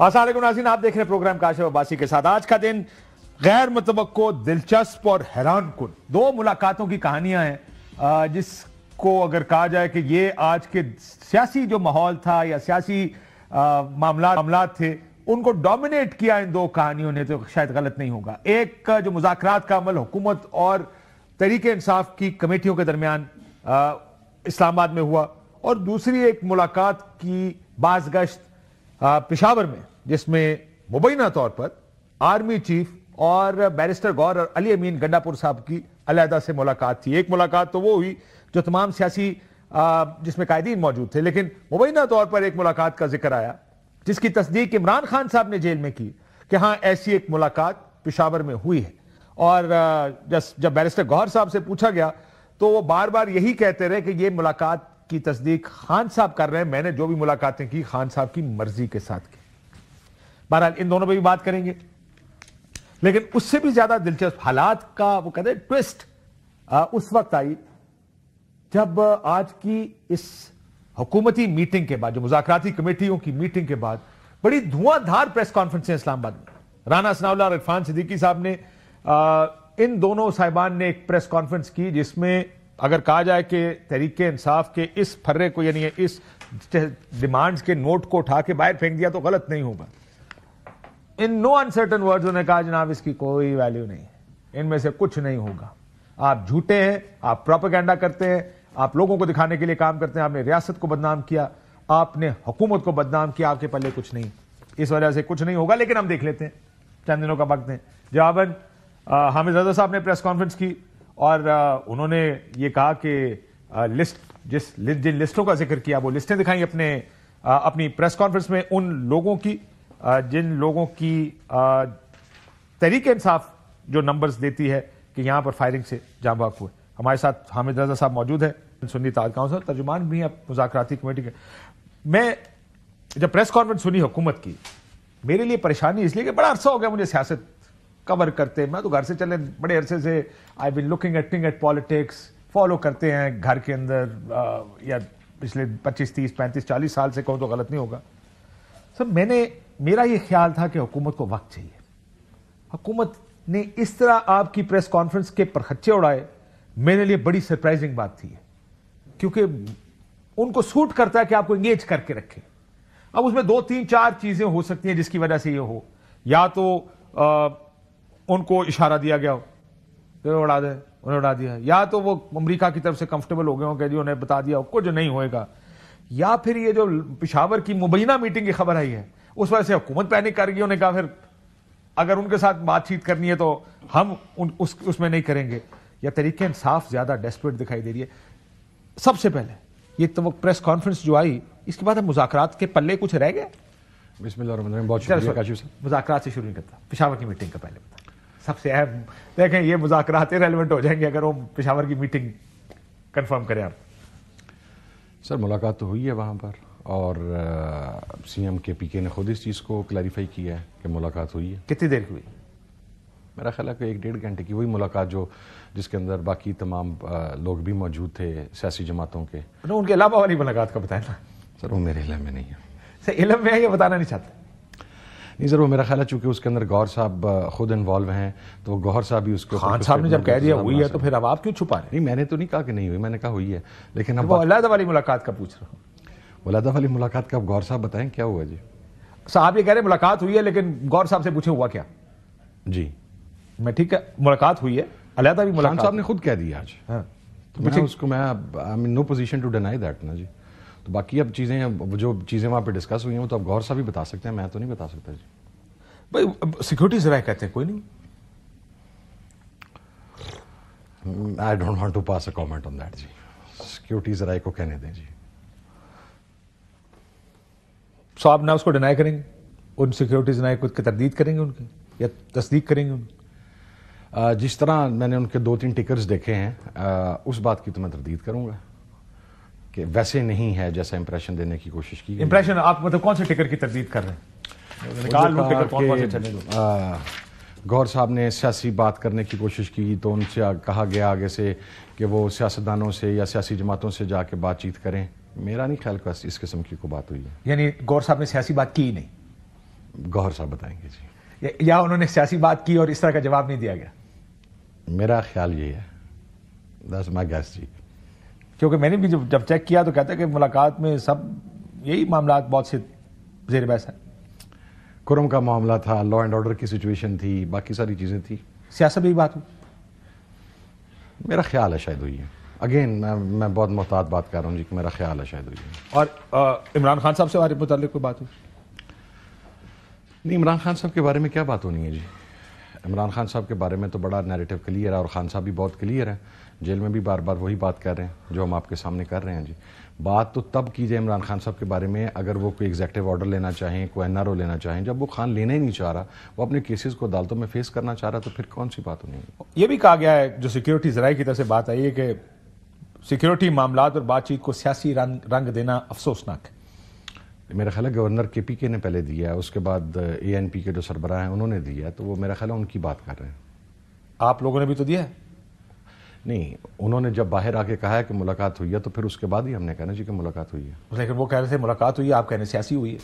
السلام علیکم ناظرین، آپ دیکھ رہے ہیں پروگرام کاشف عباسی کے ساتھ۔ آج کا دن غیر متوقع، دلچسپ اور حیران کن دو ملاقاتوں کی کہانیاں ہیں، جس کو اگر کہا جائے کہ یہ آج کے سیاسی جو ماحول تھا یا سیاسی معاملات تھے ان کو ڈومینیٹ کیا ان دو کہانیوں نے، تو شاید غلط نہیں ہوگا۔ ایک جو مذاکرات کا عمل حکومت اور تحریک انصاف کی کمیٹیوں کے درمیان اسلام آباد میں ہوا، اور دوسری ایک ملاقات کی بازگشت پشاور میں، جس میں مبینہ طور پر آرمی چیف اور بیرسٹر گور اور علی امین گنڈا پور صاحب کی علیحدہ سے ملاقات تھی۔ ایک ملاقات تو وہ ہوئی جو تمام سیاسی جس میں قائدین موجود تھے، لیکن مبینہ طور پر ایک ملاقات کا ذکر آیا جس کی تصدیق عمران خان صاحب نے جیل میں کی کہ ہاں ایسی ایک ملاقات پشاور میں ہوئی ہے۔ اور جب بیرسٹر گور صاحب سے پوچھا گیا تو وہ بار بار یہی کہتے رہے کہ یہ ملاقات کی تصدیق خان صاحب کر رہے ہیں، میں نے جو بھی ملاقاتیں کی خان صاحب کی مرضی کے ساتھ کی۔ بہرحال ان دونوں پہ بھی بات کریں گے، لیکن اس سے بھی زیادہ دلچسپ حالات کا وہ کہتے ہیں ٹوسٹ اس وقت آئی جب آج کی اس حکومتی میٹنگ کے بعد، جو مذاکراتی کمیٹیوں کی میٹنگ کے بعد بڑی دھواں دھار پریس کانفرنسیں اسلام آباد میں، رانا ثناء اللہ اور عرفان صدیقی صاحب نے ان دونوں صاحبان نے ایک پریس کانفرنس کی جس میں اگر کہا جائے کہ تحریک انصاف کے اس پھرے کو، یعنی اس ڈیمانڈز کے نوٹ کو اٹھا کے باہر پھینک دیا تو غلط نہیں ہوگا۔ ان نو انسرٹن ورڈز انہوں نے کہا جناب اس کی کوئی ویلیو نہیں ہے، ان میں سے کچھ نہیں ہوگا، آپ جھوٹے ہیں، آپ پروپیگنڈا کرتے ہیں، آپ لوگوں کو دکھانے کے لیے کام کرتے ہیں، آپ نے ریاست کو بدنام کیا، آپ نے حکومت کو بدنام کیا، آپ کے پلے کچھ نہیں، اس وجہ سے کچھ نہیں ہوگا۔ لیکن ہم دیکھ لیتے ہیں، چند دنوں کا وقت دیں۔ جواباً حامد رضا صاحب نے پریس کانفرنس کی اور انہوں نے یہ کہا کہ جن لسٹوں کا ذکر کیا وہ لسٹیں دکھائیں اپنی پریس کانفرنس میں، ان لوگوں کی جن لوگوں کی تحریک انصاف جو نمبرز دیتی ہے کہ یہاں پر فائرنگ سے جاں بحق ہوئے۔ ہمارے ساتھ حامد رضا صاحب موجود ہیں، سنی اتحاد کونسل ترجمان بھی ہیں مذاکراتی کمیٹی کے۔ میں جب پریس کانفرنس سنی حکومت کی، میرے لیے پریشانی اس لیے کہ بڑا عرصہ ہو گیا مجھے سیاست کور کرتے، میں تو گھر سے چلے بڑے عرصے سے I been looking at politics, follow کرتے ہیں گھر کے اندر، یا پچھلے 25 30 35 40 سال سے کہوں تو غلط نہیں ہوگا۔ سب میرا یہ خیال تھا کہ حکومت کو وقت چاہیے۔ حکومت نے اس طرح آپ کی پریس کانفرنس کے پرخچے اڑائے، میرے لیے بڑی سرپرائزنگ بات تھی، کیونکہ ان کو سوٹ کرتا ہے کہ آپ کو انگیج کر کے رکھیں۔ اب اس میں 2 3 4 چیزیں ہو سکتی ہیں جس کی وجہ سے یہ ہو، یا تو ان کو اشارہ دیا گیا ہو اڑا دیں، انہیں اڑا دیا، یا تو وہ امریکہ کی طرف سے کمفرٹیبل ہو گئے ہوں کہ جی انہیں بتا دیا ہو کچھ نہیں ہوئے گا، یا پھر یہ جو پشاور کی مبینہ میٹنگ کی خبر آئی ہے اس وجہ سے حکومت پینک کر گئی، انہوں نے کہا پھر اگر ان کے ساتھ بات چیت کرنی ہے تو ہم اس میں نہیں کریں گے، یا تحریک انصاف زیادہ ڈیسپریٹ دکھائی دے رہی ہے۔ سب سے پہلے یہ تو وہ پریس کانفرنس جو آئی، اس کے بعد ہم مذاکرات کے پلے کچھ رہ گئے؟ بسم اللہ الرحمن الرحیم، بہت شکریہ کاشف صاحب۔ مذاکرات سے شروع نہیں کرتا، پشاور کی میٹنگ کا پہلے بتا۔ سب سے اہم دیکھیں، یہ مذاکرات ریلیونٹ ہو جائیں گے اگر وہ پشاور کی میٹنگ کنفرم کریں آپ۔ سر ملاقات تو ہوئی ہے وہاں پر، اور سی ایم کے پی کے نے خود اس چیز کو کلیریفائی کیا ہے کہ ملاقات ہوئی ہے۔ کتنی دیر کی ہوئی؟ میرا خیال ہے کہ 1.5 گھنٹے کی وہی ملاقات جس کے اندر باقی تمام لوگ بھی موجود تھے سیاسی جماعتوں کے۔ ان کے علاوہ والی ملاقات کا بتائیں نا سر، وہ میرے علم میں نہیں ہے۔ سر علم میں ہے، یہ بتانا نہیں چاہتے؟ نہیں سر، وہ میرا خیال ہے چونکہ اس کے اندر گور صاحب خود انوالو ہیں، تو گور صاحب بھی اس کے خان صاحب نے جب کہہ دیا ہوئی ہے تو پھر اب آپ کیوں چھپا رہے ہیں؟ نہیں، میں نے تو نہیں کہا کہ نہیں ہوئی، میں نے کہا ہوئی ہے، لیکن اب وہ علیحدہ والی ملاقات کا پوچھ رہا ہوں۔ علیحدہ والی ملاقات کا اب گور صاحب بتائیں کیا ہوا جی؟ صاحب یہ کہہ رہے ملاقات ہوئی ہے، لیکن گور صاحب سے پوچھیں ہوا کیا؟ جی میں ٹھیک ہے، ملاقات ہوئی ہے، علیحدہ بھی خان صاحب نے خود کہہ دیا آج، تو میں اس کو نو پوزیشن ٹو ڈینائی دیٹ نا جی۔ تو باقی اب جو چیزیں وہاں پہ ڈسکس ہوئی ہیں تو اب گور صاحب ہی بتا سکتے ہیں، میں تو نہیں بتا سکتا جی۔ بھائی سیکورٹی ذرائع کہتے ہیں کوئی نہیں۔ I don't want to pass a comment on that جی، سیکورٹی ذرائع کو کہنے دیں جی۔ سو آپ نہ اس کو ڈینائی کریں گے، ان سیکورٹی ذرائع کو تردید کریں گے ان کی، یا تصدیق کریں گے ان کی؟ جس طرح میں نے ان کے 2 3 ٹکرز دیکھے ہیں، اس بات کی تو میں تردید کروں گا کہ ویسے نہیں ہے جیسا امپریشن دینے کی کوشش کی۔ امپریشن آپ مطلب کون سے ٹکر کی تردید کر رہے ہیں؟ گور صاحب نے سیاسی بات کرنے کی کوشش کی تو ان سے کہا گیا آگے سے کہ وہ سیاستدانوں سے یا سیاسی جماعتوں سے جا کے بات چیت کریں۔ میرا نہیں خیال کہ اس قسم کی کوئی بات ہوئی ہے۔ یعنی گور صاحب نے سیاسی بات کی ہی نہیں؟ گوہر صاحب بتائیں گے جی. یا انہوں نے سیاسی بات کی اور اس طرح کا جواب نہیں دیا گیا؟ میرا خیال یہ ہے, دیٹس مائی گیس جی. کیونکہ میں نے بھی جب چیک کیا تو کہتا ہے کہ ملاقات میں سب یہی معاملات بہت سے زیر بحث ہیں. کرم کا معاملہ تھا, لا اینڈ آرڈر کی سچویشن تھی, باقی ساری چیزیں تھی. سیاست بھی بات ہوئی؟ میرا خیال ہے شاید ہوئی ہے. اگین میں بہت محتاط بات کر رہا ہوں جی, کہ میرا خیال ہے شاید ہوئی ہے. اور عمران خان صاحب سے ہمارے متعلق کوئی بات ہوئی؟ نہیں, عمران خان صاحب کے بارے میں کیا بات ہونی ہے جی. عمران خان صاحب کے بارے میں تو بڑا نیریٹو کلیئر ہے, اور خان صاحب بھی بہت کلیئر ہے. جیل میں بھی بار بار وہی بات کر رہے ہیں جو ہم آپ کے سامنے کر رہے ہیں جی. بات تو تب کی جائے عمران خان صاحب کے بارے میں اگر وہ کوئی ایگزیکٹو آرڈر لینا چاہیں, کوئی NRO لینا چاہیں. جب وہ خان لینا ہی نہیں چاہ رہا, وہ اپنے کیسز کو عدالتوں میں فیس کرنا چاہ رہا, تو پھر کون سی بات ہونی ہے. یہ بھی کہا گیا ہے, جو سیکیورٹی ذرائع کی طرف سے بات آئی ہے, کہ سیکیورٹی معاملات اور بات چیت کو سیاسی رنگ دینا افسوسناک ہے. میرا خیال ہے گورنر KPK نے پہلے دیا ہے, اس کے بعد ANP کے جو سربراہ ہیں انہوں نے دیا ہے, تو وہ میرا خیال ہے ان کی بات کر رہے ہیں. آپ لوگوں نے بھی تو دیا ہے؟ نہیں, انہوں نے جب باہر آ کے کہا ہے کہ ملاقات ہوئی ہے, تو پھر اس کے بعد ہی ہم نے کہا نا جی کہ ملاقات ہوئی ہے. لیکن وہ کہہ رہے تھے ملاقات ہوئی ہے, آپ کہنے سیاسی ہوئی ہے.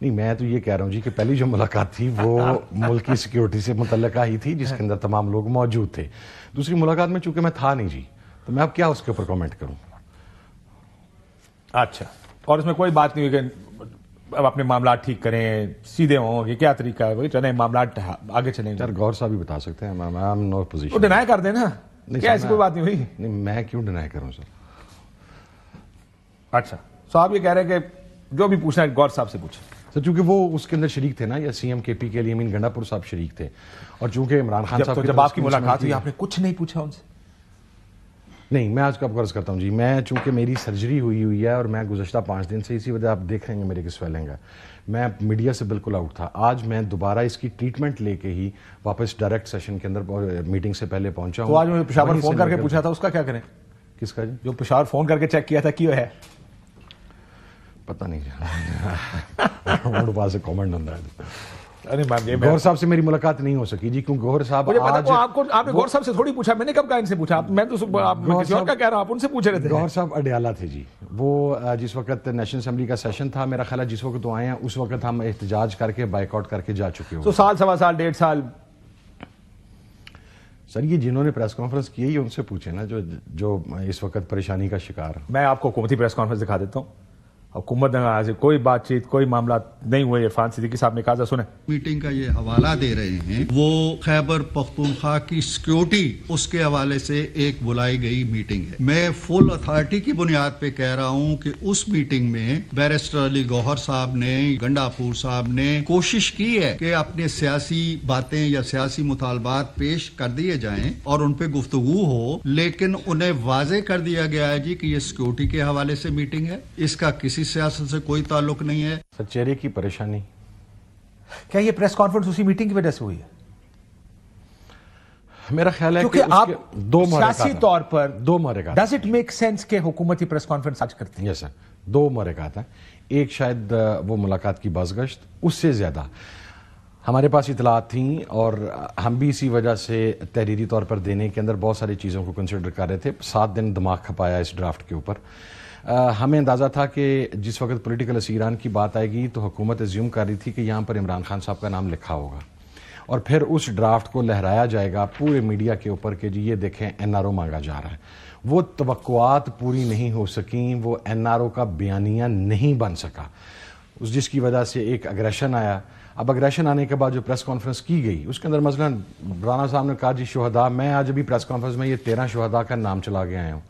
نہیں, میں تو یہ کہہ رہا ہوں جی کہ پہلی جو ملاقات تھی وہ ملک کی سیکیورٹی سے متعلقہ ہی تھی, جس کے اندر تمام لوگ موجود تھے. دوسری ملاقات میں چونکہ میں تھا نہیں جی, تو میں اب کیا اس کے اوپر کامنٹ کروں. اچھا, اور اس میں کوئی بات نہیں ہوئی کہ اب اپنے معاملات ٹھیک کریں, سیدھے ہوں, یہ کیا طریقہ ہے, چلیں معاملات آگے چلیں. سر گور صاحب بھی بتا سکتے ہیں, میں نو پوزیشن. وہ ڈینائی کر دیں نا, کیا ایسی کوئی بات نہیں ہوئی؟ نہیں, میں کیوں ڈینائی کروں سر. اچھا, تو آپ یہ کہہ رہے ہیں کہ جو بھی پوچھنا ہے گور صاحب سے پوچھیں. سر چونکہ وہ اس کے اندر شریک تھے نا, یا CM KP کے لیے امین گنڈا پور صاحب شریک تھے, اور چونکہ عمران خان صاحب جب آپ کی ملاقات ہوئی آپ نے کچھ نہیں پوچھا ان سے؟ نہیں, میں آج کا آپ عرض کرتا ہوں جی, میں چونکہ میری سرجری ہوئی ہے, اور میں گزشتہ 5 دن سے اسی وجہ آپ دیکھ رہے ہیں میرے کس سویلنگ ہے, میں میڈیا سے بالکل آؤٹ تھا. آج میں دوبارہ اس کی ٹریٹمنٹ لے کے ہی واپس ڈائریکٹ سیشن کے اندر میٹنگ سے پہلے پہنچا ہوں. تو آج میں پشاور فون کر کے پوچھا تھا, اس کا کیا کریں؟ کس کا جی؟ جو پشاور فون کر کے چیک کیا تھا کیوں ہے؟ پتہ نہیں جی, پاس کامنٹ ہوتا ہے. گور صاحب سے میری ملاقات نہیں ہو سکی جی, کیونکہ گور صاحب آپ نے گور صاحب سے تھوڑی پوچھا, میں نے کب کہا ان سے پوچھا, میں تو کسی اور کا کہہ رہا ہوں, آپ ان سے پوچھ رہے تھے. گور صاحب اڈیالہ تھے جی, وہ جس وقت نیشنل اسمبلی کا سیشن تھا, میرا خیال ہے جس وقت وہ آئے ہیں اس وقت ہم احتجاج کر کے بائیک آؤٹ کر کے جا چکے ہوں. تو سال, سوا سال, 1.5 سال. سر یہ جنہوں نے پریس کانفرنس کی ہے ان سے پوچھیں نا, جو اس وقت پریشانی کا شکار. میں آپ کو حکومتی پریس کانفرنس دکھا دیتا ہوں. حکومت سے کوئی بات چیت, کوئی معاملات نہیں ہوئے. عرفان صدیقی صاحب نے کہا, سنیں میٹنگ کا یہ حوالہ دے رہے ہیں, وہ خیبر پختونخوا کی سیکیورٹی اس کے حوالے سے ایک بلائی گئی میٹنگ ہے. میں فل اتھارٹی کی بنیاد پہ کہہ رہا ہوں کہ اس میٹنگ میں بیرسٹر علی گوہر صاحب نے, گنڈا پور صاحب نے کوشش کی ہے کہ اپنے سیاسی باتیں یا سیاسی مطالبات پیش کر دیے جائیں اور ان پہ گفتگو ہو, لیکن انہیں واضح کر دیا گیا ہے جی کہ یہ سیکیورٹی کے حوالے سے میٹنگ ہے, اس کا کسی سیاست سے کوئی تعلق نہیں ہے. سر چہرے کی پریشانی. کیا یہ پریس کانفرنس اسی میٹنگ کی وجہ سے ہوئی ہے؟ میرا خیال ہے کہ آپ سیاسی طور پر 2 محرکات. ڈز اٹ میک سینس کہ حکومتی پریس کانفرنس آج کرتے ہیں؟ یس سر, 2 محرکات ہیں. ایک شاید وہ ملاقات کی بازگشت, اس سے زیادہ ہمارے پاس اطلاعات تھیں, اور ہم بھی اسی وجہ سے تحریری طور پر دینے کے اندر بہت ساری چیزوں کو کنسیڈر کر رہے تھے. 7 دن دماغ کھپایا اس ڈرافٹ کے اوپر. ہمیں اندازہ تھا کہ جس وقت پولیٹیکل اسیران کی بات آئے گی تو حکومت ایزیوم کر رہی تھی کہ یہاں پر عمران خان صاحب کا نام لکھا ہوگا, اور پھر اس ڈرافٹ کو لہرایا جائے گا پورے میڈیا کے اوپر کہ جی یہ دیکھیں NRO مانگا جا رہا ہے. وہ توقعات پوری نہیں ہو سکیں, وہ NRO کا بیانیہ نہیں بن سکا, جس کی وجہ سے ایک اگریشن آیا. اب اگریشن آنے کے بعد جو پریس کانفرنس کی گئی اس کے اندر مثلا رانا صاحب نے کہا جی شہداء, میں آج ابھی پریس کانفرنس میں یہ 13 شہداء کا نام چلا کے آیا ہوں.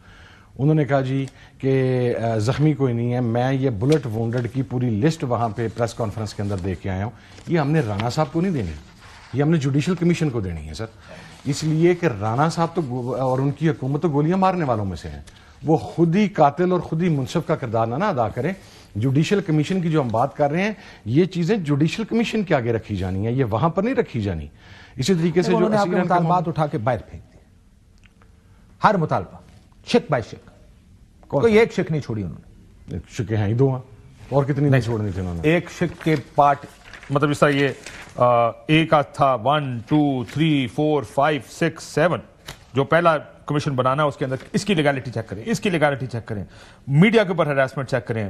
انہوں نے کہا جی کہ زخمی کوئی نہیں ہے, میں یہ بلٹ وونڈڈ کی پوری لسٹ وہاں پہ پریس کانفرنس کے اندر دے کے آیا ہوں. یہ ہم نے رانا صاحب کو نہیں دینی, یہ ہم نے جوڈیشل کمیشن کو دینی ہے سر, اس لیے کہ رانا صاحب تو اور ان کی حکومت تو گولیاں مارنے والوں میں سے ہیں, وہ خود ہی قاتل اور خود ہی منصف کا کردار نہ ادا کریں. جوڈیشل کمیشن کی جو ہم بات کر رہے ہیں, یہ چیزیں جوڈیشل کمیشن کے آگے رکھی جانی ہیں, یہ وہاں پر نہیں رکھی جانی. اسی طریقے سے جو مطالبات اٹھا کے باہر پھینک دی, ہر مطالبہ شک بائی شک, کوئی ایک شک نہیں چھوڑی انہوں نے. شکیں ہیں 2 ہیں, اور کتنی نہیں چھوڑنی تھی انہوں نے. ایک شک کے پارٹ مطلب اس طرح یہ ایک تھا 1 2 3 4 5 6 7 جو پہلا کمیشن بنانا ہے اس کے اندر اس کی لیگالٹی چیک کریں, اس کی لیگالٹی چیک کریں, میڈیا کے اوپر ہراسمنٹ چیک کریں,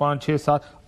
5 6 7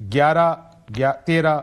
11, 13,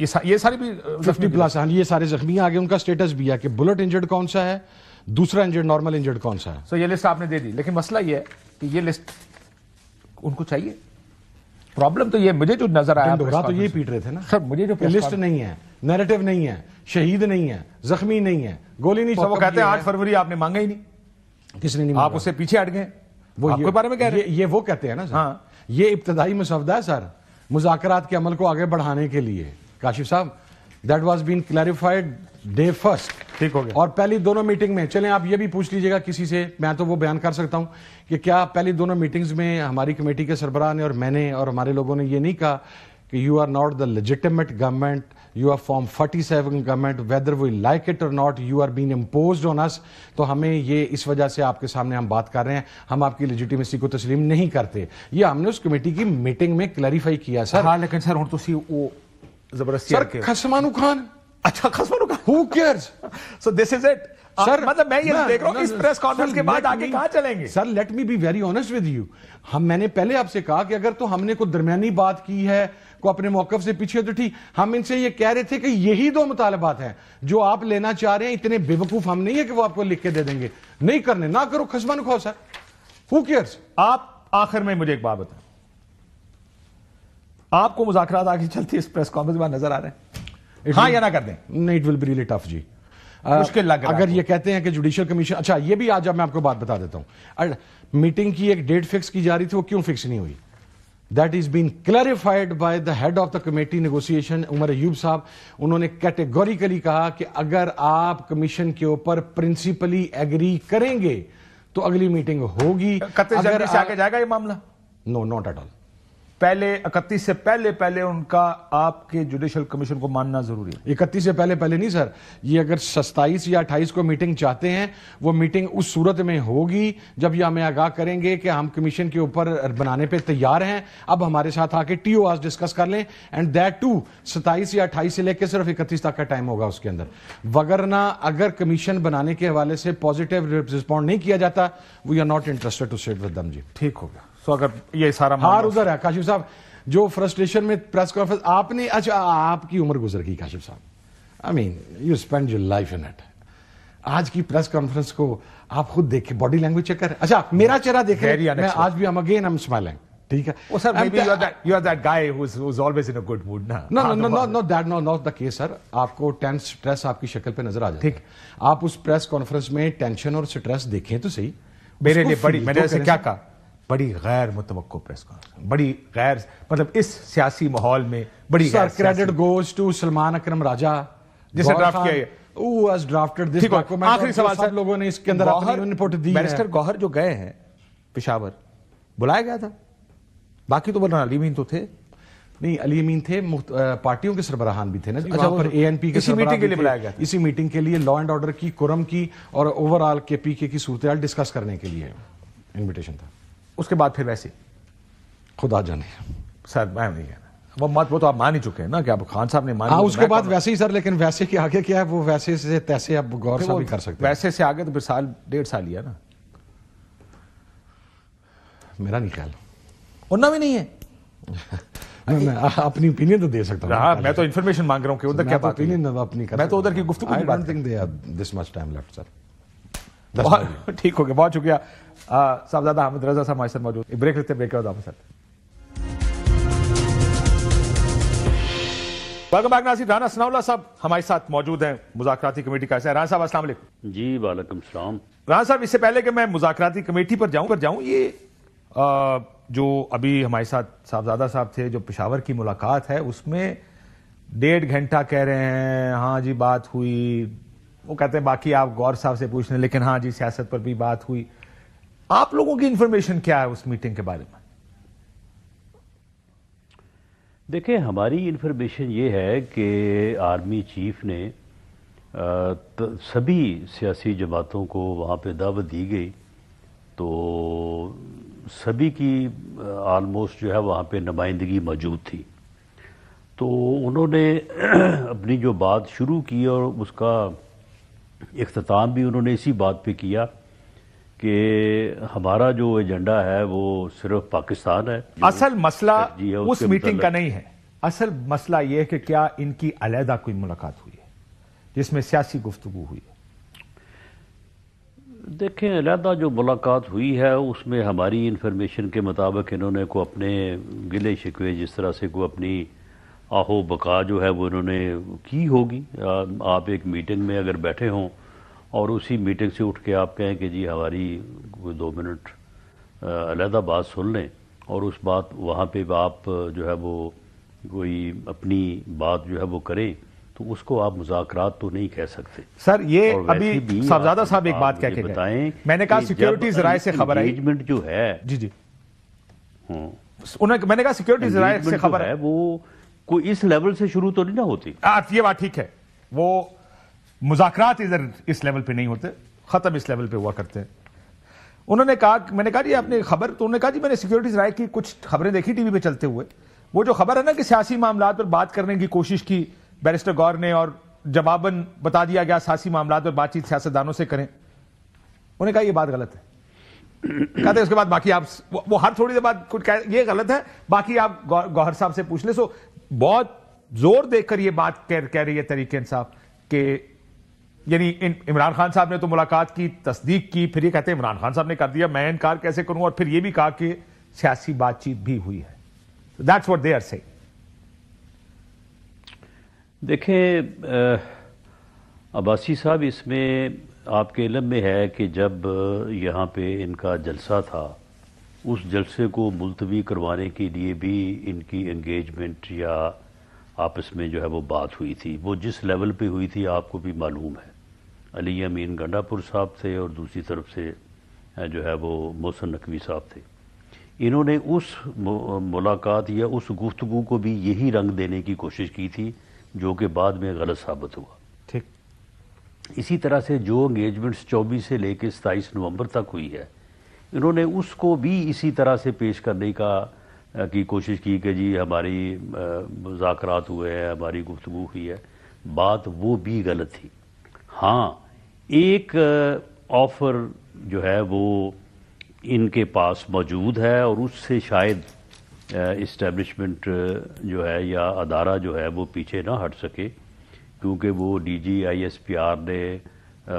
یہ ساری بھی 50+. ہاں یہ سارے زخمی آگے ان کا سٹیٹس بھی ہے کہ بلٹ انجرڈ کون سا ہے, دوسرا انجرڈ نارمل انجرڈ کون سا ہے. سو یہ لسٹ آپ نے دے دی, لیکن مسئلہ یہ ہے کہ یہ لسٹ ان کو چاہیے. پرابلم تو یہ مجھے جو نظر آیا تو یہ پیٹ رہے تھے نا سر, مجھے جو لسٹ نہیں ہے, نیریٹو نہیں ہے, شہید نہیں ہے, زخمی نہیں ہے, گولی نہیں. وہ کہتے ہیں 8 فروری آپ نے مانگا ہی نہیں. کس نے نہیں, آپ اس سے پیچھے ہٹ گئے. وہ آپ کے بارے میں کہہ رہے ہیں, یہ وہ کہتے ہیں نا سر, یہ ابتدائی مسودہ ہے سر مذاکرات کے عمل کو آگے بڑھانے کے لیے. کاشف صاحب, that was been clarified day first. ٹھیک ہو گیا. اور پہلی دونوں میٹنگ میں, چلیں آپ یہ بھی پوچھ لیجئے گا کسی سے, میں تو وہ بیان کر سکتا ہوں کہ کیا پہلی دونوں میٹنگز میں ہماری کمیٹی کے سربراہ نے اور میں نے اور ہمارے لوگوں نے یہ نہیں کہا کہ you are not the legitimate government, you are from 47 government, whether we like it or not, you are been imposed on us. تو ہمیں یہ اس وجہ سے آپ کے سامنے ہم بات کر رہے ہیں, ہم آپ کی لیجیٹیمیسی کو تسلیم نہیں کرتے. یہ ہم نے اس کمیٹی کی میٹنگ میں کلیریفائی کیا سر. ہاں لیکن سر ہوں تو وہ زبردستی سر خسمانو خان. اچھا خسمانو Khan, who cares? So this is it. سر مطلب میں یہ دیکھ رہا ہوں اس پریس کانفرنس کے بعد آگے کہاں چلیں گے. Sir let me be very honest with you, میں نے پہلے آپ سے کہا کہ اگر تو ہم نے کوئی درمیانی بات کی ہے, کو اپنے موقف سے پیچھے, تو ٹھیک. ہم ان سے یہ کہہ رہے تھے کہ یہی 2 مطالبات ہیں جو آپ لینا چاہ رہے ہیں. اتنے بے وقوف ہم نہیں ہے کہ وہ آپ کو لکھ کے دے دیں گے. نہیں کرنے, نہ کرو, خسمانو کھاؤ سر, who cares? آپ آخر میں مجھے ایک بات بتائیں, آپ کو مذاکرات آگے چلتی اس پریس کانفرنس میں نظر آ رہے ہیں, ہاں یا نہ کر دیں؟ نہیں, it will be really tough جی. مشکل لگ رہا ہے اگر یہ کہتے ہیں کہ جوڈیشل کمیشن, اچھا یہ بھی آج اب میں آپ کو بات بتا دیتا ہوں, میٹنگ کی ایک ڈیٹ فکس کی جا رہی تھی, وہ کیوں فکس نہیں ہوئی؟ That is been clarified by the head of the committee negotiation, Umar Ayub Sahab. انہوں نے کیٹیگوریکلی کہا کہ اگر آپ کمیشن کے اوپر پرنسپلی ایگری کریں گے تو اگلی میٹنگ ہوگی. 31 جنوری سے آگے جائے گا یہ معاملہ؟ نو, ناٹ ایٹ آل. پہلے 31 سے پہلے ان کا آپ کے جوڈیشل کمیشن کو ماننا ضروری ہے. 31 سے پہلے نہیں سر, یہ اگر 27 یا 28 کو میٹنگ چاہتے ہیں, وہ میٹنگ اس صورت میں ہوگی جب یہ ہمیں آگاہ کریں گے کہ ہم کمیشن کے اوپر بنانے پہ تیار ہیں, اب ہمارے ساتھ آ کے ٹی او آز ڈسکس کر لیں. اینڈ دیٹ ٹو 27 یا 28 سے لے کے صرف 31 تک کا ٹائم ہوگا اس کے اندر. وگرنہ اگر کمیشن بنانے کے حوالے سے پازیٹیو رسپونڈ نہیں کیا جاتا, we are not interested to sit with them. جی ٹھیک ہو گیا. سو اگر یہ سارا ہار ادھر ہے کاشف صاحب, جو فرسٹریشن میں پریس کانفرنس آپ نے, اچھا آپ کی عمر گزر گئی Kashif Sahab, I mean you spend your life in it. آج کی پریس کانفرنس کو آپ خود دیکھیں, باڈی لینگویج چیک کریں. اچھا میرا چہرہ دیکھیں, میں آج بھی اگین ایم اسمائلنگ. ٹھیک ہے. Oh sir, maybe you are that guy who's always in a good mood نا. No, that not the case sir. آپ کو ٹینس سٹریس آپ کی شکل پہ نظر آ جاتا ہے. آپ اس پریس کانفرنس میں ٹینشن اور سٹریس دیکھیں تو صحیح. میرے لیے بڑی, میں نے ایسے کیا کہا, بڑی غیر متوقع پریس کانفرنس, بڑی غیر, مطلب اس سیاسی ماحول میں بڑی غیر. کریڈٹ گوز ٹو سلمان اکرم راجہ جسے ڈرافٹ کیا ہے. who has drafted this document. آخری سوال سب لوگوں نے اس کے اندر اپنی انپٹ دی ہے. بیرسٹر گوہر جو گئے ہیں پشاور, بلایا گیا تھا, باقی تو بولنا علی امین تو تھے نہیں, علی امین تھے, پارٹیوں کے سربراہان بھی تھے نا. اچھا پر اے این پی کے اسی میٹنگ کے لیے بلایا گیا, اسی میٹنگ کے لیے لا اینڈ آرڈر کی, قرم کی اور اوور آل کے پی کے کی صورتحال ڈسکس کرنے کے لیے انویٹیشن تھا. اس کے بعد پھر ویسے خدا جانے سر, میں نہیں کہنا وہ مت, وہ تو آپ مان ہی چکے ہیں نا کہ اب خان صاحب نے مان. ہاں اس کے بعد ویسے ہی سر, لیکن ویسے کے آگے کیا ہے, وہ ویسے سے تیسے اب غور صاحب بھی کر سکتے ہیں. ویسے سے آگے تو پھر سال 1.5 سال ہی ہے نا. میرا نہیں خیال, انہوں بھی نہیں ہے. میں اپنی اوپینین تو دے سکتا ہوں. میں تو انفارمیشن مانگ رہا ہوں کہ ادھر کیا بات ہے. میں تو ادھر کی گفتگو کی بات کروں. دس مچ ٹائم لیفٹ سر. ٹھیک ہو گیا, بہت شکریہ. صاحبزادہ احمد رضا صاحب ہمارے ساتھ موجود. بریک لیتے ہیں, بریک کے بعد آپ ساتھ. ویلکم بیک ناظرین. رانا ثناء اللہ صاحب ہمارے ساتھ موجود ہیں, مذاکراتی کمیٹی کا. رانا صاحب السلام علیکم. جی وعلیکم السلام. رانا صاحب اس سے پہلے کہ میں مذاکراتی کمیٹی پر جاؤں, یہ جو ابھی ہمارے ساتھ صاحبزادہ صاحب تھے, جو پشاور کی ملاقات ہے, اس میں 1.5 گھنٹہ کہہ رہے ہیں ہاں جی بات ہوئی, وہ کہتے ہیں باقی آپ غور صاحب سے پوچھ لیں, لیکن ہاں جی سیاست پر بھی بات ہوئی. آپ لوگوں کی انفارمیشن کیا ہے اس میٹنگ کے بارے میں؟ دیکھیں ہماری انفارمیشن یہ ہے کہ آرمی چیف نے سبھی سیاسی جماعتوں کو وہاں پہ دعوت دی گئی, تو سبھی کی آلموسٹ جو ہے وہاں پہ نمائندگی موجود تھی. تو انہوں نے اپنی جو بات شروع کی اور اس کا اختتام بھی انہوں نے اسی بات پہ کیا کہ ہمارا جو ایجنڈا ہے وہ صرف پاکستان ہے. اصل مسئلہ اس میٹنگ کا نہیں ہے, اصل مسئلہ یہ ہے کہ کیا ان کی علیحدہ کوئی ملاقات ہوئی ہے جس میں سیاسی گفتگو ہوئی ہے؟ دیکھیں علیحدہ جو ملاقات ہوئی ہے اس میں ہماری انفارمیشن کے مطابق انہوں نے کو اپنے گلے شکوے جس طرح سے کو اپنی آہو بقا جو ہے وہ انہوں نے کی ہوگی. آپ ایک میٹنگ میں اگر بیٹھے ہوں اور اسی میٹنگ سے اٹھ کے آپ کہیں کہ جی ہماری کوئی 2 منٹ علیحدہ بات سن لیں اور اس بات وہاں پہ آپ جو ہے وہ کوئی اپنی بات جو ہے وہ کریں تو اس کو آپ مذاکرات تو نہیں کہہ سکتے. سر یہ ابھی صاحبزادہ صاحب ایک بات کہہ کے بتائیں, میں نے کہا سیکیورٹی ذرائع سے خبر ہے انگیجمنٹ جو ہے جی میں نے کہا سیکیورٹی ذرائع سے خبر ہے وہ کوئی اس لیول سے شروع تو نہیں نہ ہوتی. یہ بات ٹھیک ہے, وہ مذاکرات ادھر اس لیول پہ نہیں ہوتے, ختم اس لیول پہ ہوا کرتے ہیں. انہوں نے کہا, میں نے کہا جی آپ نے خبر, تو انہوں نے کہا جی میں نے سیکیورٹی ذرائع کی کچھ خبریں دیکھی ٹی وی پہ چلتے ہوئے, وہ جو خبر ہے نا کہ سیاسی معاملات پر بات کرنے کی کوشش کی بیرسٹر گور نے اور جواباً بتا دیا گیا سیاسی معاملات پر بات چیت سیاستدانوں سے کریں. انہوں نے کہا یہ بات غلط ہے. کہتے ہیں اس کے بعد باقی آپ وہ ہر تھوڑی دیر بعد کچھ یہ غلط ہے, باقی آپ گوہر صاحب سے پوچھ لیں. سو بہت زور دے کر یہ بات کہہ رہی ہے تحریک انصاف کہ یعنی عمران خان صاحب نے تو ملاقات کی, تصدیق کی, پھر یہ کہتے ہیں عمران خان صاحب نے کر دیا, میں انکار کیسے کروں, اور پھر یہ بھی کہا کہ سیاسی بات چیت بھی ہوئی ہے. That's what they are saying. دیکھیں عباسی صاحب, اس میں آپ کے علم میں ہے کہ جب یہاں پہ ان کا جلسہ تھا اس جلسے کو ملتوی کروانے کے لیے بھی ان کی انگیجمنٹ یا آپس میں جو ہے وہ بات ہوئی تھی. وہ جس لیول پہ ہوئی تھی آپ کو بھی معلوم ہے. علی امین گنڈا پور صاحب تھے اور دوسری طرف سے جو ہے وہ محسن نقوی صاحب تھے. انہوں نے اس ملاقات یا اس گفتگو کو بھی یہی رنگ دینے کی کوشش کی تھی جو کہ بعد میں غلط ثابت ہوا. ٹھیک. اسی طرح سے جو انگیجمنٹس 24 سے لے کے 27 نومبر تک ہوئی ہے, انہوں نے اس کو بھی اسی طرح سے پیش کرنے کی کوشش کی کہ جی ہماری مذاکرات ہوئے ہیں, ہماری گفتگو ہوئی ہے. بات وہ بھی غلط تھی. ہاں ایک آفر جو ہے وہ ان کے پاس موجود ہے اور اس سے شاید اسٹیبلشمنٹ جو ہے یا ادارہ جو ہے وہ پیچھے نہ ہٹ سکے, کیونکہ وہ ڈی جی ISPR نے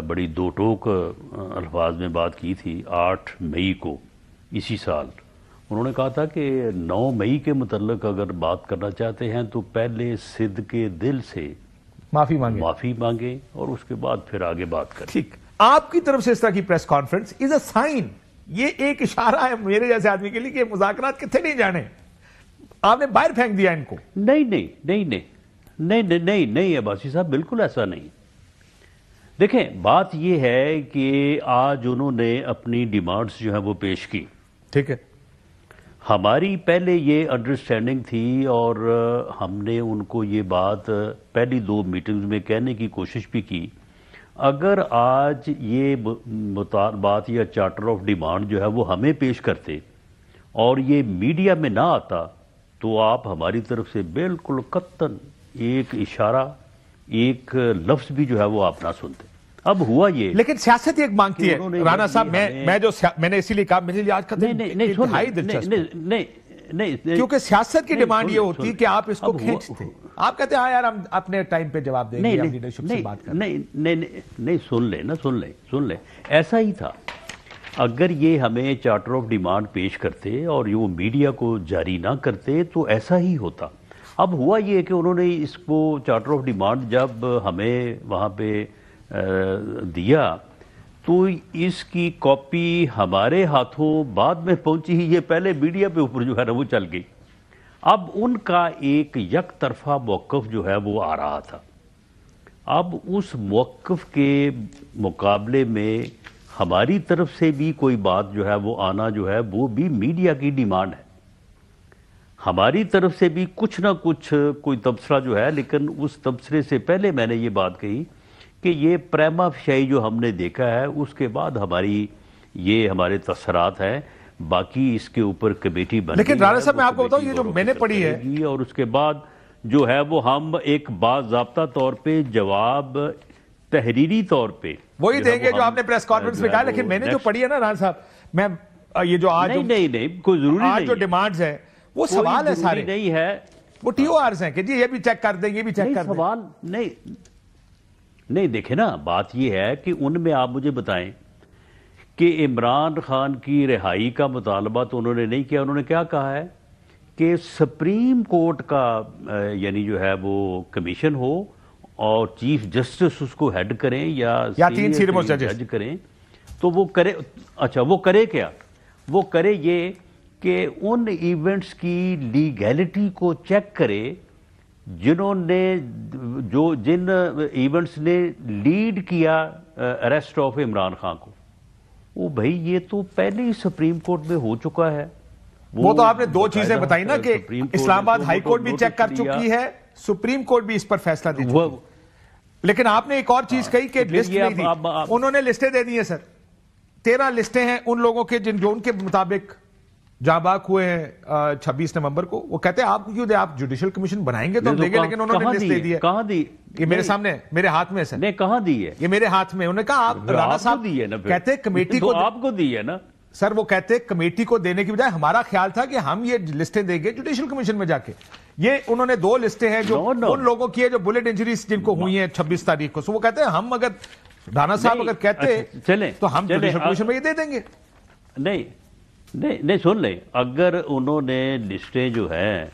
بڑی دو ٹوک الفاظ میں بات کی تھی 8 مئی کو اسی سال. انہوں نے کہا تھا کہ 9 مئی کے متعلق اگر بات کرنا چاہتے ہیں تو پہلے صدق دل سے معافی مانگیں اور اس کے بعد پھر آگے بات کریں. ٹھیک. آپ کی طرف سے اس طرح کی پریس کانفرنس از اے سائن, یہ ایک اشارہ ہے میرے جیسے آدمی کے لیے کہ مذاکرات کتنے نہیں جانے, آپ نے باہر پھینک دیا ان کو. نہیں عباسی صاحب, بالکل ایسا نہیں. دیکھیں بات یہ ہے کہ آج انہوں نے اپنی ڈیمانڈز جو ہیں وہ پیش کی. ٹھیک ہے. ہماری پہلے یہ انڈرسٹینڈنگ تھی اور ہم نے ان کو یہ بات پہلی 2 میٹنگز میں کہنے کی کوشش بھی کی, اگر آج یہ بات یا چارٹر آف ڈیمانڈ جو ہے وہ ہمیں پیش کرتے اور یہ میڈیا میں نہ آتا تو آپ ہماری طرف سے بالکل قطعاً ایک اشارہ, ایک لفظ بھی جو ہے وہ آپ نہ سنتے. اب ہوا یہ, لیکن سیاست ایک مانگتی ہے رانا صاحب, میں نے اسی لیے کہا میرے لیے آج کا دن انتہائی دلچسپ ہے, کیونکہ سیاست کی ڈیمانڈ یہ ہوتی ہے کہ آپ اس کو کھینچتے, آپ کہتے ہیں ہاں یار ہم اپنے ٹائم پہ جواب دیں گے, ہم لیڈرشپ سے بات کریں. نہیں سن لیں ایسا ہی تھا. اگر یہ ہمیں چارٹر آف ڈیمانڈ پیش کرتے اور یہ میڈیا کو جاری نہ کرتے تو ایسا ہی ہوتا. اب ہوا یہ کہ انہوں نے اس کو چارٹر آف ڈیمانڈ جب ہمیں وہاں پہ دیا تو اس کی کاپی ہمارے ہاتھوں بعد میں پہنچی ہی, یہ پہلے میڈیا پہ اوپر جو ہے نا وہ چل گئی. اب ان کا ایک یک طرفہ موقف جو ہے وہ آ رہا تھا. اب اس موقف کے مقابلے میں ہماری طرف سے بھی کوئی بات جو ہے وہ آنا جو ہے وہ بھی میڈیا کی ڈیمانڈ ہے. ہماری طرف سے بھی کچھ نہ کچھ کوئی تبصرہ جو ہے, لیکن اس تبصرے سے پہلے میں نے یہ بات کہی کہ یہ پریما فشائی جو ہم نے دیکھا ہے اس کے بعد یہ ہمارے تاثرات ہیں, باقی اس کے اوپر کمیٹی بن گئی. لیکن رانا صاحب میں آپ کو بتاؤں, یہ جو میں نے پڑھی ہے اور اس کے بعد جو ہے وہ ہم ایک باضابطہ طور پہ جواب تحریری طور پہ وہی دیں گے جو آپ نے پریس کانفرنس میں کہا. لیکن میں نے جو پڑھی ہے نا رانا صاحب, میں یہ جو آج نہیں کوئی ضروری آج جو ڈیمانڈز ہیں وہ سوال ہے سارے نہیں ہے. وہ ٹی او آرز ہیں کہ جی یہ بھی چیک کر دیں، یہ بھی چیک کر دیں. سوال نہیں دیکھیں نا، بات یہ ہے کہ ان میں آپ مجھے بتائیں کہ عمران خان کی رہائی کا مطالبہ تو انہوں نے نہیں کیا. انہوں نے کیا کہا ہے کہ سپریم کورٹ کا یعنی جو ہے وہ کمیشن ہو اور چیف جسٹس اس کو ہیڈ کریں یا 3 سینئر جج کریں تو وہ کرے. اچھا وہ کرے کیا؟ وہ کرے یہ کہ ان ایونٹس کی لیگیلٹی کو چیک کرے جن ایونٹس نے لیڈ کیا اریسٹ آف عمران خان کو. وہ بھائی یہ تو پہلے ہی سپریم کورٹ میں ہو چکا ہے. وہ تو آپ نے 2 چیزیں بتائی نا کہ اسلام آباد ہائی کورٹ بھی چیک کر چکی ہے، سپریم کورٹ بھی اس پر فیصلہ دے چکی ہے. لیکن آپ نے ایک اور چیز کہی کہ لسٹ نہیں دی. انہوں نے لسٹیں دے دی ہیں سر، 13 لسٹیں ہیں ان لوگوں کے جو ان کے مطابق جاں باک ہوئے ہیں 26 نومبر کو. وہ کہتے ہیں آپ کیوں دے، آپ جوڈیشل کمیشن بنائیں گے تو ہم دیں گے، لیکن انہوں نے لسٹ دے دی ہے. کہاں دی؟ یہ میرے سامنے، میرے ہاتھ میں ہے سر. نہیں کہاں دی ہے؟ یہ میرے ہاتھ میں. انہوں نے کہا آپ رانا صاحب کہتے کمیٹی کو، آپ کو دی ہے نا سر. وہ کہتے کمیٹی کو دینے کی بجائے ہمارا خیال تھا کہ ہم یہ لسٹیں دیں گے جوڈیشل کمیشن میں جا کے. یہ انہوں نے 2 لسٹیں ہیں جو ان لوگوں کی ہے جو بلٹ انجریز جن کو ہوئی ہیں 26 تاریخ کو. سو وہ کہتے ہیں ہم اگر رانا صاحب اگر کہتے تو ہم جوڈیشل کمیشن میں یہ دے دیں گے. نہیں سن لیں، اگر انہوں نے لسٹیں جو ہیں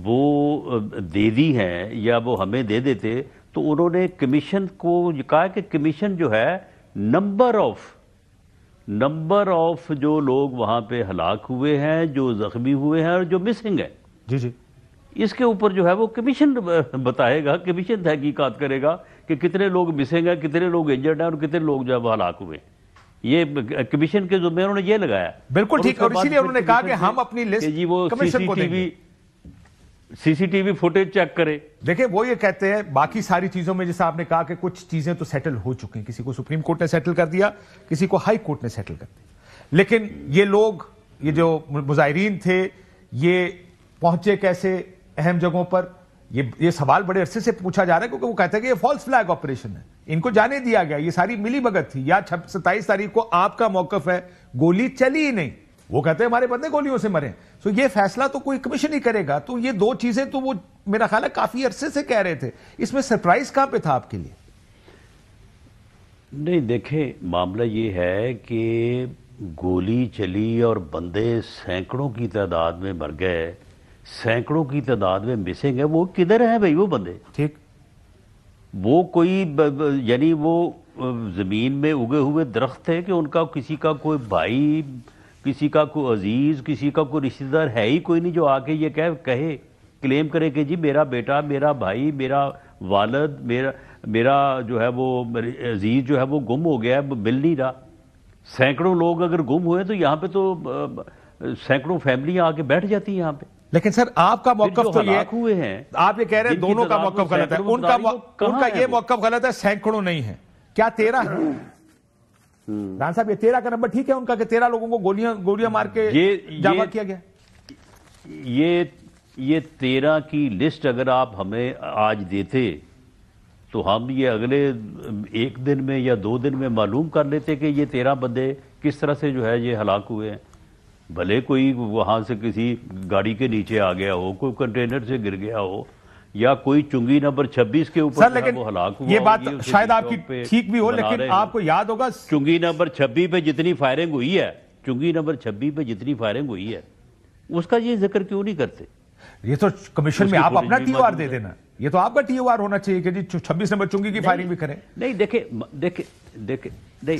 وہ دے دی ہیں یا وہ ہمیں دے دیتے تو انہوں نے کمیشن کو کہا کہ کمیشن جو ہے نمبر آف جو لوگ وہاں پہ ہلاک ہوئے ہیں، جو زخمی ہوئے ہیں اور جو مسنگ ہیں، جی اس کے اوپر جو ہے وہ کمیشن بتائے گا، کمیشن تحقیقات کرے گا کہ کتنے لوگ مسنگ ہیں، کتنے لوگ انجرڈ ہیں اور کتنے لوگ جو ہے وہ ہلاک ہوئے. یہ کمیشن کے ذمہ انہوں نے یہ لگایا. بالکل ٹھیک. اور اسی لیے انہوں نے کہا کہ ہم اپنی لسٹ جی وہ C C T V footage check کرے. دیکھیں وہ یہ کہتے ہیں باقی ساری چیزوں میں جیسے آپ نے کہا کہ کچھ چیزیں تو سیٹل ہو چکی ہیں، کسی کو سپریم کورٹ نے سیٹل کر دیا، کسی کو ہائی کورٹ نے سیٹل کر دیا. لیکن یہ لوگ، یہ جو مظاہرین تھے، یہ پہنچے کیسے اہم جگہوں پر؟ یہ سوال بڑے عرصے سے پوچھا جا رہا ہے کیونکہ وہ کہتے ہیں کہ یہ فالس فلیگ آپریشن ہے، ان کو جانے دیا گیا، یہ ساری ملی بھگت تھی. یا 27 تاریخ کو آپ کا موقف ہے گولی چلی ہی نہیں، وہ کہتے ہیں ہمارے بندے گولیوں سے مرے. سو یہ فیصلہ تو کوئی کمیشن ہی کرے گا. تو یہ 2 چیزیں تو وہ میرا خیال ہے کافی عرصے سے کہہ رہے تھے. اس میں سرپرائز کہاں پہ تھا آپ کے لیے؟ نہیں دیکھیں، معاملہ یہ ہے کہ گولی چلی اور بندے سینکڑوں کی تعداد میں مر گئے، سینکڑوں کی تعداد میں مسنگ ہے. وہ کدھر ہیں بھائی وہ بندے؟ ٹھیک. وہ کوئی یعنی وہ زمین میں اگے ہوئے درخت تھے کہ ان کا کسی کا کوئی بھائی، کسی کا کوئی عزیز، کسی کا کوئی رشتہ دار ہے ہی کوئی نہیں جو آ کے یہ کہے کلیم کرے کہ جی میرا بیٹا، میرا بھائی، میرا والد، میرا جو ہے وہ عزیز جو ہے وہ گم ہو گیا ہے، مل نہیں رہا. سینکڑوں لوگ اگر گم ہوئے تو یہاں پہ تو سینکڑوں فیملیاں آ کے بیٹھ جاتی ہیں یہاں پہ. لیکن سر آپ کا موقف تو یہ ہوئے ہیں، آپ یہ کہہ رہے ہیں دونوں کا موقف غلط ہے. ان کا یہ موقف غلط ہے، سینکڑوں نہیں ہے. کیا 13 ہے؟ ران صاحب یہ 13 کا نمبر ٹھیک ہے ان کا کہ 13 لوگوں کو گولیاں مار کے جمع کیا گیا؟ یہ 13 کی لسٹ اگر آپ ہمیں آج دیتے تو ہم یہ اگلے 1 دن میں یا 2 دن میں معلوم کر لیتے کہ یہ 13 بندے کس طرح سے جو ہے یہ ہلاک ہوئے ہیں. بھلے کوئی وہاں سے کسی گاڑی کے نیچے آ گیا ہو، کوئی کنٹینر سے گر گیا ہو، یا کوئی چنگی نمبر 26 کے اوپر وہ ہلاک ہوا. یہ بات شاید آپ کی ٹھیک بھی ہو، لیکن آپ کو یاد ہوگا چنگی نمبر 26 پہ جتنی فائرنگ ہوئی ہے، چنگی نمبر 26 پہ جتنی فائرنگ ہوئی ہے اس کا یہ ذکر کیوں نہیں کرتے؟ یہ تو کمیشن میں آپ اپنا ٹی او آر دے دینا. یہ تو آپ کا ٹی او آر ہونا چاہیے کہ جی 26 نمبر چنگی کی فائرنگ بھی کریں. نہیں دیکھیں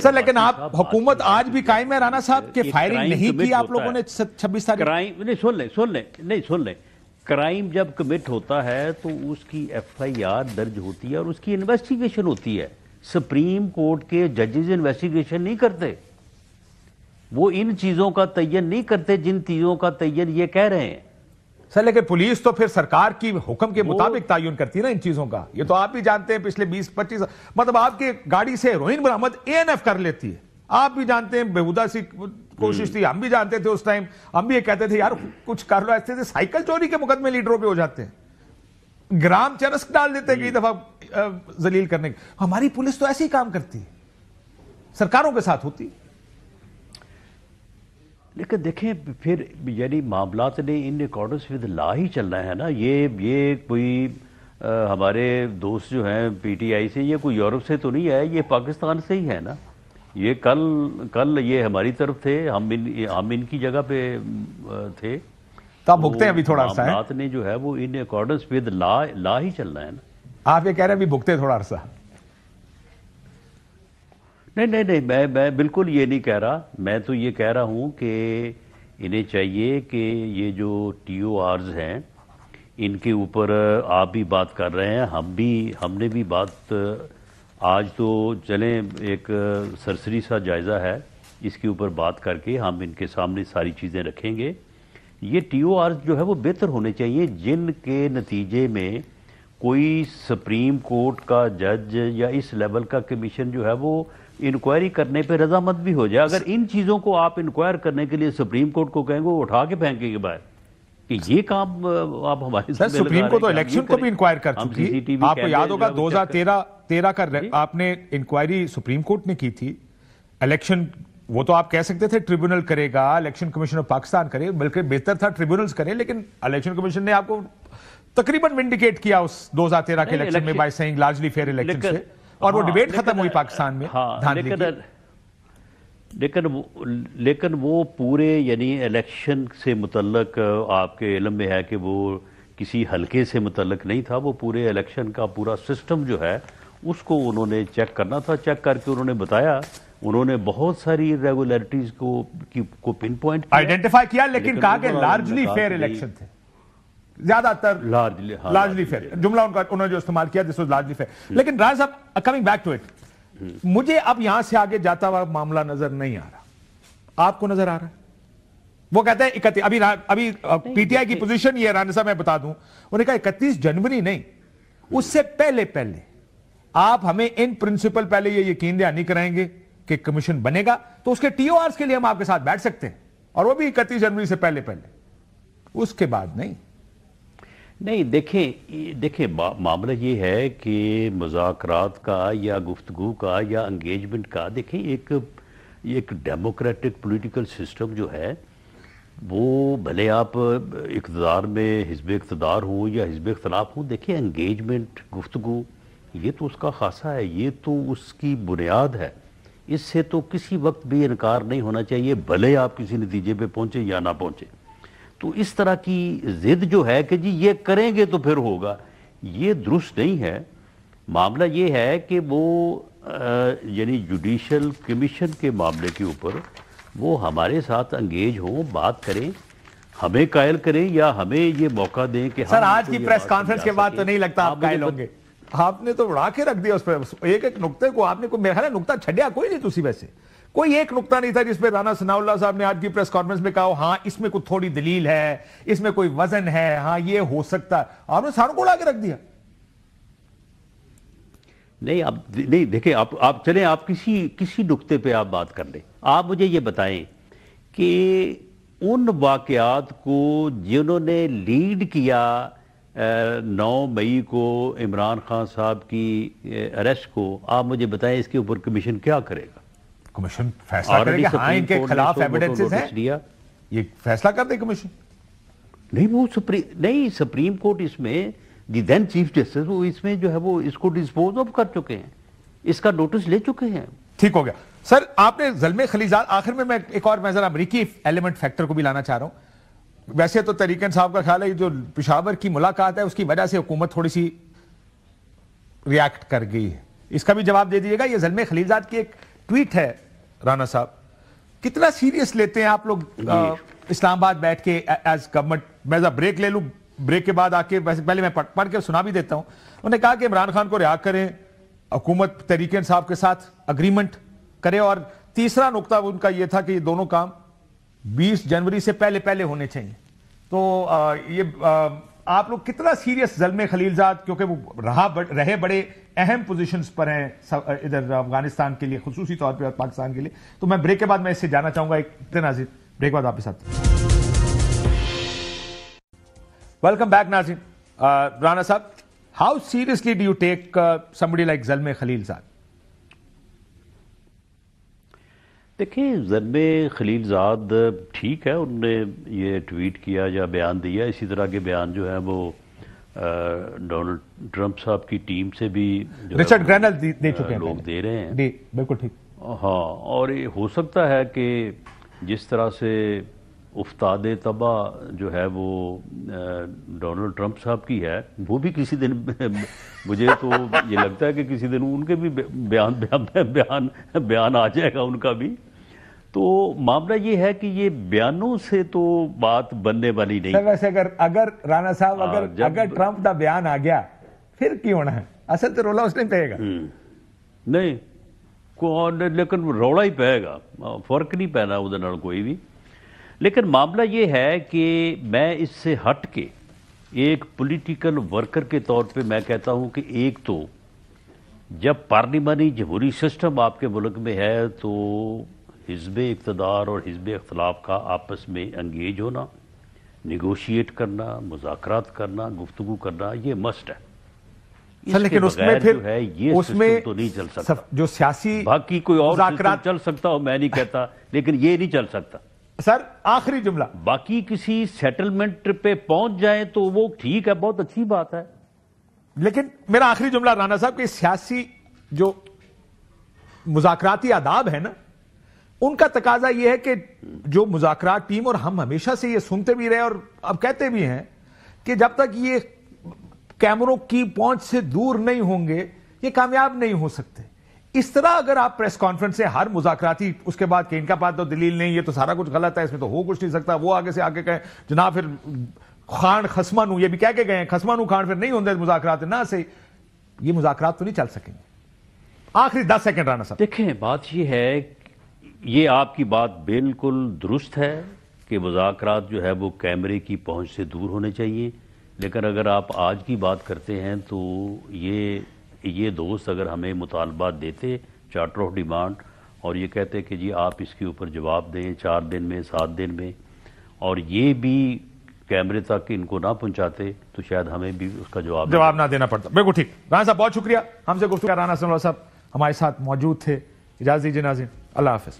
سر، لیکن آپ حکومت آج بھی قائم ہے رانا صاحب کہ فائرنگ نہیں کی آپ لوگوں نے 26 تاریخ؟ کرائم نہیں سن لیں کرائم جب کمٹ ہوتا ہے تو اس کی ایف آئی آر درج ہوتی ہے اور اس کی انویسٹیگیشن ہوتی ہے. سپریم کورٹ کے ججز انویسٹیگیشن نہیں کرتے، وہ ان چیزوں کا تعین نہیں کرتے جن چیزوں کا تعین یہ کہہ رہے ہیں. سر لیکن پولیس تو پھر سرکار کی حکم کے مطابق تعین کرتی ہے نا ان چیزوں کا. یہ تو آپ بھی جانتے ہیں پچھلے 20-25 مطلب آپ کی گاڑی سے ہیروئن برآمد ANF کر لیتی ہے. آپ بھی جانتے ہیں بےہودہ سی کوشش تھی، ہم بھی جانتے تھے اس ٹائم، ہم بھی یہ کہتے تھے یار کچھ کر لو. ایسے تھے سائیکل چوری کے مقدمے لیڈروں پہ ہو جاتے ہیں، گرام چرس ڈال دیتے ہیں کئی دفعہ ذلیل کرنے کے. ہماری پولیس تو ایسے ہی کام کرتی ہے، سرکاروں کے ساتھ ہوتی. لیکن دیکھیں پھر یعنی معاملات نے ان اکارڈنس ود لا ہی چلنا ہے نا. یہ کوئی ہمارے دوست جو ہیں پی ٹی آئی سے یہ کوئی یورپ سے تو نہیں ہے, یہ پاکستان سے ہی ہے نا. یہ کل یہ ہماری طرف تھے, ہم ان کی جگہ پہ تھے. تو آپ بھگتے ہیں ابھی تھوڑا عرصہ ہے, معاملات نے جو ہے وہ ان اکارڈنس ود لا ہی چلنا ہے نا. آپ یہ کہہ رہے ہیں ابھی بھگتے تھوڑا عرصہ. نہیں, میں بالکل یہ نہیں کہہ رہا. میں تو یہ کہہ رہا ہوں کہ انہیں چاہیے کہ یہ جو ٹی او آرز ہیں ان کے اوپر آپ بھی بات کر رہے ہیں, ہم نے بھی بات, آج تو چلیں ایک سرسری سا جائزہ ہے, اس کے اوپر بات کر کے ہم ان کے سامنے ساری چیزیں رکھیں گے. یہ ٹی او آرز جو ہے وہ بہتر ہونے چاہیے, جن کے نتیجے میں کوئی سپریم کورٹ کا جج یا اس لیول کا کمیشن جو ہے وہ انکوائری کرنے پہ رضامند بھی ہو جائے. اگر ان چیزوں کو آپ انکوائر کرنے کے لیے سپریم کورٹ کو کہیں گے, وہ اٹھا کے پھینکیں گے باہر کہ یہ کام آپ ہمارے سامنے لگا رہے ہیں. سپریم کورٹ تو الیکشن کو بھی انکوائر کر چکی. آپ کو یاد ہوگا 2013 کا آپ نے انکوائری سپریم کورٹ نے کی تھی. الیکشن وہ تو آپ کہہ سکتے تھے ٹریبونل کرے گا, الیکشن کمیشن آف پاکستان کرے, بلکہ بہتر تھا ٹریبونلز کرے, لیکن الیکشن کمیشن نے آپ کو تقریباً ونڈیکیٹ کیا اس 2013 کے الیکشن میں by seeing largely fair election سے, اور وہ ڈیبیٹ ختم ہوئی پاکستان میں. لیکن وہ پورے یعنی الیکشن سے متعلق آپ کے علم میں ہے کہ وہ کسی حلقے سے متعلق نہیں تھا, وہ پورے الیکشن کا پورا سسٹم جو ہے اس کو انہوں نے چیک کرنا تھا. چیک کر کے انہوں نے بتایا, انہوں نے بہت ساری ریگولیرٹیز کو پن پوائنٹ آئیڈینٹیفائی کیا, لیکن کہا کہ لارجلی فیئر الیکشن تھے, زیادہ تر لارجلی فیئر جملہ انہوں نے جو استعمال کیا دس واز لارجلی فیئر. لیکن راز صاحب کمنگ بیک ٹو اٹ, مجھے اب یہاں سے آگے جاتا ہوا معاملہ نظر نہیں آ رہا. آپ کو نظر آ رہا ہے؟ وہ کہتے ہیں ابھی پی ٹی آئی کی پوزیشن یہ رانا صاحب میں بتا دوں, انہوں نے کہا 31 جنوری نہیں, اس سے پہلے آپ ہمیں ان پرنسپل پہلے یہ یقین دہانی کرائیں گے کہ کمیشن بنے گا, تو اس کے ٹی او آرز کے لیے ہم آپ کے ساتھ بیٹھ سکتے ہیں, اور وہ بھی 31 جنوری سے پہلے, اس کے بعد نہیں. دیکھیں معاملہ یہ ہے کہ مذاکرات کا یا گفتگو کا یا انگیجمنٹ کا, دیکھیں ایک ڈیموکریٹک پولیٹیکل سسٹم جو ہے وہ بھلے آپ اقتدار میں حزب اقتدار ہوں یا حزب اختلاف ہوں, دیکھیں انگیجمنٹ گفتگو یہ تو اس کا خاصہ ہے, یہ تو اس کی بنیاد ہے, اس سے تو کسی وقت بھی انکار نہیں ہونا چاہیے, بھلے آپ کسی نتیجے پہ پہنچے یا نہ پہنچے. تو اس طرح کی ضد جو ہے کہ جی یہ کریں گے تو پھر ہوگا, یہ درست نہیں ہے. معاملہ یہ ہے کہ وہ یعنی جوڈیشل کمیشن کے معاملے کے اوپر وہ ہمارے ساتھ انگیج ہوں, بات کریں, ہمیں قائل کریں یا ہمیں یہ موقع دیں کہ سر آج کی پریس کانفرنس کے بعد تو نہیں لگتا آپ قائل ہوں گے. آپ نے تو اڑا کے رکھ دیا اس پہ, ایک نقطے کو آپ نے میرا خیال ہے نقطہ چھڈیا کوئی نہیں تسی, ویسے کوئی ایک نقطہ نہیں تھا جس پہ رانا ثناء اللہ صاحب نے آج کی پریس کانفرنس میں کہا ہاں اس میں کوئی تھوڑی دلیل ہے, اس میں کوئی وزن ہے, ہاں یہ ہو سکتا ہے. آپ نے ساروں کو اڑا کے رکھ دیا. نہیں دیکھیں آپ چلیں, آپ کسی نقطے پہ آپ بات کر لیں. آپ مجھے یہ بتائیں کہ ان واقعات کو جنہوں نے لیڈ کیا 9 مئی کو عمران خان صاحب کی اریسٹ کو, آپ مجھے بتائیں اس کے اوپر کمیشن کیا کرے گا؟ کمیشن فیصلہ کرے گا, ہاں ان کے خلاف ایویڈنسز ہیں, یہ فیصلہ کر دے کمیشن. نہیں وہ سپریم کورٹ اس میں دی دین چیف جسٹس وہ اس میں جو ہے وہ اس کو ڈسپوز آف کر چکے ہیں, اس کا نوٹس لے چکے ہیں. ٹھیک ہو گیا. سر آپ نے زلمے خلیزاد, آخر میں ایک اور میں ذرا امریکی ایلیمنٹ فیکٹر کو بھی لانا چاہ رہا ہوں. ویسے تو طریق صاحب کا خیال ہے جو پشاور کی ملاقات ہے اس کی وجہ سے حکومت تھوڑی سی ریاکٹ کر گئی ہے, اس کا بھی جواب دے دیجیے گا. یہ زلمے خلیزاد کی ایک ٹویٹ ہے رانا صاحب, کتنا سیریس لیتے ہیں آپ لوگ اسلام آباد بیٹھ کے ایز گورنمنٹ؟ میں ذرا بریک لے لوں, بریک کے بعد آ کے پہلے میں پڑھ کے سنا بھی دیتا ہوں. انہوں نے کہا کہ عمران خان کو رہا کریں, حکومت طریق صاحب کے ساتھ اگریمنٹ کرے, اور تیسرا نقطہ ان کا یہ تھا کہ یہ دونوں کام 20 جنوری سے پہلے ہونے چاہیے. تو یہ آپ لوگ کتنا سیریس زلمے خلیلزاد, کیونکہ وہ رہے بڑے اہم پوزیشنز پر ہیں ادھر افغانستان کے لیے خصوصی طور پہ اور پاکستان کے لیے. تو میں بریک کے بعد میں اس سے جانا چاہوں گا ایک ناظرین, بریک کے بعد آپ کے ساتھ. ویلکم بیک ناظرین. رانا صاحب, how seriously do you take somebody like Zalmay خلیلزاد؟ دیکھیں ضرب خلیل زاد ٹھیک ہے، انہوں نے یہ ٹویٹ کیا یا بیان دیا، اسی طرح کے بیان جو ہے وہ ڈونلڈ ٹرمپ صاحب کی ٹیم سے بھی رچرڈ گرینل دے چکے ہیں، لوگ دے رہے ہیں. جی بالکل ٹھیک. ہاں، اور یہ ہو سکتا ہے کہ جس طرح سے افتاد تباہ جو ہے وہ ڈونلڈ ٹرمپ صاحب کی ہے، وہ بھی کسی دن مجھے تو یہ لگتا ہے کہ کسی دن ان کے بھی بیان آ جائے گا ان کا بھی. تو معاملہ یہ ہے کہ یہ بیانوں سے تو بات بننے والی نہیں. ویسے اگر رانا صاحب اگر ٹرمپ دا بیان آ گیا پھر کی ہونا ہے؟ اصل تو رولا اس نے پہے گا نہیں، لیکن روڑا ہی پہے گا، فرق نہیں پہنا ادھر نال کوئی بھی. لیکن معاملہ یہ ہے کہ میں اس سے ہٹ کے ایک پولیٹیکل ورکر کے طور پہ میں کہتا ہوں کہ ایک تو جب پارلیمانی جمہوری سسٹم آپ کے ملک میں ہے تو حزب اقتدار اور حزب اختلاف کا آپس میں انگیج ہونا، نیگوشیٹ کرنا، مذاکرات کرنا، گفتگو کرنا یہ مسٹ ہے. لیکن اس میں پھر یہ سسٹم تو نہیں چل سکتا. جو سیاسی باقی کوئی اور سسٹم چل سکتا ہو میں نہیں کہتا، لیکن یہ نہیں چل سکتا. سر آخری جملہ، باقی کسی سیٹلمنٹ پہ پہنچ جائیں تو وہ ٹھیک ہے، بہت اچھی بات ہے. لیکن میرا آخری جملہ رانا صاحب کہ سیاسی جو مذاکراتی آداب ہے نا، ان کا تقاضا یہ ہے کہ جو مذاکرات ٹیم، اور ہم ہمیشہ سے یہ سنتے بھی رہے اور اب کہتے بھی ہیں کہ جب تک یہ کیمروں کی پہنچ سے دور نہیں ہوں گے یہ کامیاب نہیں ہو سکتے. اس طرح اگر آپ پریس کانفرنس سے ہر مذاکراتی اس کے بعد کہ ان کا پاس تو دلیل نہیں، یہ تو سارا کچھ غلط ہے، اس میں تو ہو کچھ نہیں سکتا، وہ آگے سے آگے کہیں جناب پھر خان خسمہ نو، یہ بھی کہہ کے گئے ہیں خسمہ نو خان پھر نہیں ہوندے مذاکرات نہ سے، یہ مذاکرات تو نہیں چل سکیں گے. آخری 10 سیکنڈ رانا صاحب. دیکھیں بات یہ ہے، یہ آپ کی بات بالکل درست ہے کہ مذاکرات جو ہے وہ کیمرے کی پہنچ سے دور ہونے چاہیے. لیکن اگر آپ آج کی بات کرتے ہیں تو یہ دوست اگر ہمیں مطالبات دیتے چارٹر آف ڈیمانڈ اور یہ کہتے کہ جی آپ اس کے اوپر جواب دیں 4 دن میں 7 دن میں، اور یہ بھی کیمرے تک ان کو نہ پہنچاتے تو شاید ہمیں بھی اس کا جواب نہ دینا پڑتا. بالکل ٹھیک. رانا صاحب بہت شکریہ، ہم سے گفتگو. رانا صاحب ہمارے ساتھ موجود تھے. اجازت دیجیے ناظرین، اللہ حافظ.